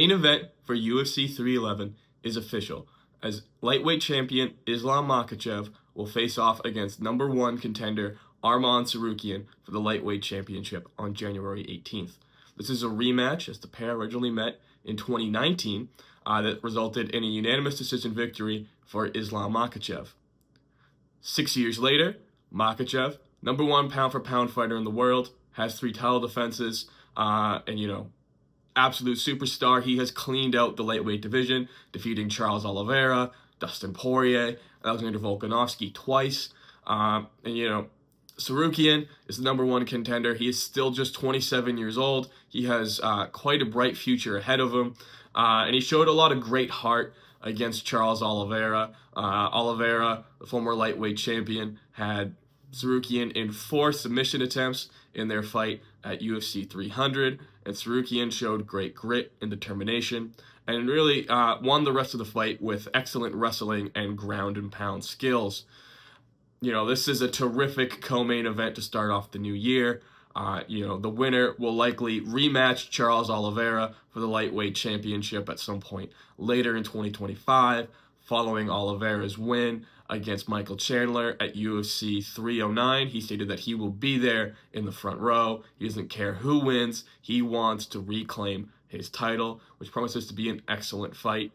Main event for UFC 311 is official, as lightweight champion Islam Makachev will face off against number one contender Arman Tsarukyan for the lightweight championship on January 18th. This is a rematch, as the pair originally met in 2019, that resulted in a unanimous decision victory for Islam Makachev. 6 years later, Makachev, number one pound-for-pound fighter in the world, has 3 title defenses, absolute superstar. He has cleaned out the lightweight division, defeating Charles Oliveira, Dustin Poirier, Alexander Volkanovski twice. Tsarukyan is the number one contender. He is still just 27 years old. He has quite a bright future ahead of him. And he showed a lot of great heart against Charles Oliveira. Oliveira, the former lightweight champion, had Tsarukyan in 4 submission attempts in their fight at UFC 300, and Tsarukyan showed great grit and determination, and really won the rest of the fight with excellent wrestling and ground and pound skills. This is a terrific co-main event to start off the new year. The winner will likely rematch Charles Oliveira for the lightweight championship at some point later in 2025, following Oliveira's win against Michael Chandler at UFC 309. He stated that he will be there in the front row. He doesn't care who wins. He wants to reclaim his title, which promises to be an excellent fight.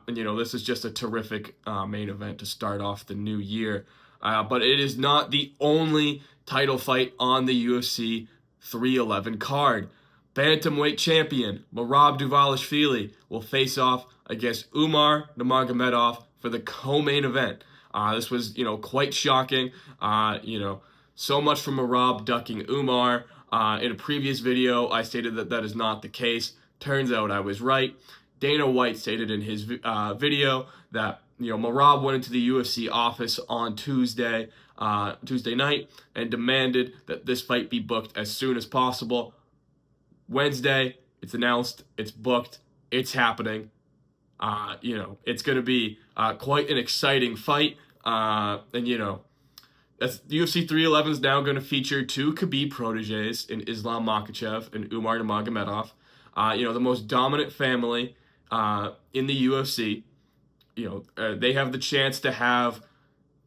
This is just a terrific main event to start off the new year. But it is not the only title fight on the UFC 311 card. Bantamweight champion Merab Dvalishvili will face off against Umar Nurmagomedov for the co-main event. This was, quite shocking. So much from Merab ducking Umar. In a previous video, I stated that that is not the case. Turns out I was right. Dana White stated in his video that Merab went into the UFC office on Tuesday night and demanded that this fight be booked as soon as possible. Wednesday, it's announced, it's booked, it's happening. It's going to be quite an exciting fight. That's UFC 311 is now going to feature 2 Khabib proteges in Islam Makachev and Umar Nurmagomedov. The most dominant family in the UFC. They have the chance to have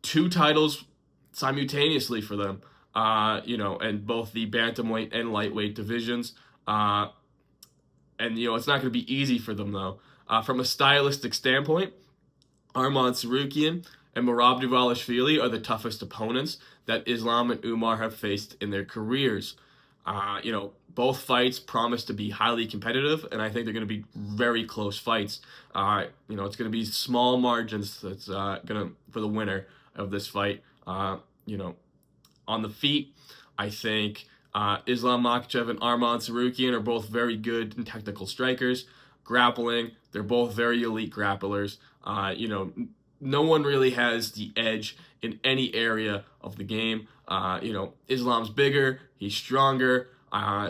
2 titles simultaneously for them, and both the bantamweight and lightweight divisions. It's not going to be easy for them, though. From a stylistic standpoint, Arman Tsarukyan and Merab Dvalishvili are the toughest opponents that Islam and Umar have faced in their careers. Both fights promise to be highly competitive, and I think they're going to be very close fights. It's going to be small margins that's for the winner of this fight. On the feet, I think Islam Makachev and Arman Tsarukyan are both very good and technical strikers. Grappling, they're both very elite grapplers. No one really has the edge in any area of the game. Islam's bigger, he's stronger,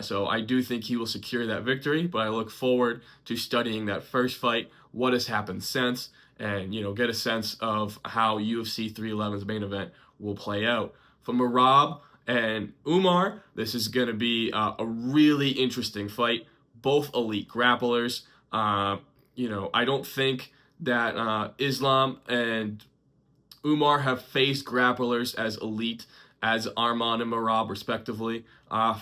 so I do think he will secure that victory, but I look forward to studying that first fight, what has happened since, and, get a sense of how UFC 311's main event will play out. For Merab and Umar, this is going to be a really interesting fight. Both elite grapplers. I don't think that Islam and Umar have faced grapplers as elite as Arman and Merab, respectively,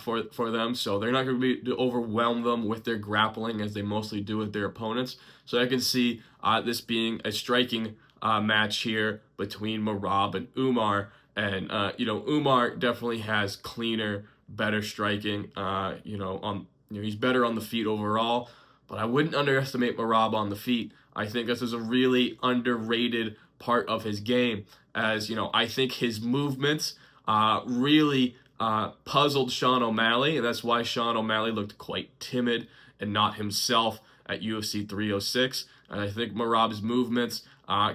for them. So they're not going to be to overwhelm them with their grappling as they mostly do with their opponents. So I can see this being a striking match here between Merab and Umar. And, Umar definitely has cleaner, better striking. He's better on the feet overall. But I wouldn't underestimate Merab on the feet. I think this is a really underrated part of his game, as, I think his movements really puzzled Sean O'Malley, and that's why Sean O'Malley looked quite timid and not himself at UFC 306. And I think Merab's movements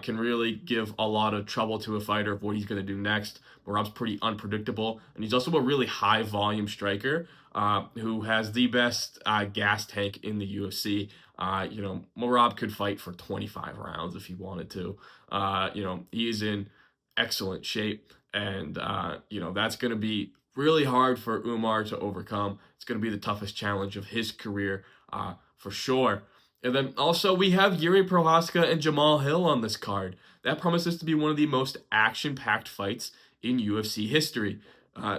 can really give a lot of trouble to a fighter of what he's going to do next. Merab's pretty unpredictable, and he's also a really high-volume striker who has the best gas tank in the UFC. Merab could fight for 25 rounds if he wanted to. He's in excellent shape, and, that's going to be really hard for Umar to overcome. It's going to be the toughest challenge of his career for sure. And then also we have Jiří Procházka and Jamahal Hill on this card. That promises to be one of the most action-packed fights in UFC history.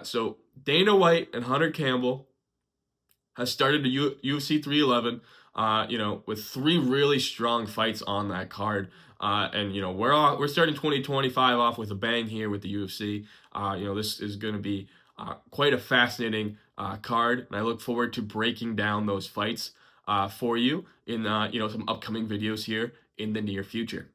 So Dana White and Hunter Campbell has started the UFC 311, with 3 really strong fights on that card. And we're starting 2025 off with a bang here with the UFC. This is going to be quite a fascinating card, and I look forward to breaking down those fights for you in some upcoming videos here in the near future.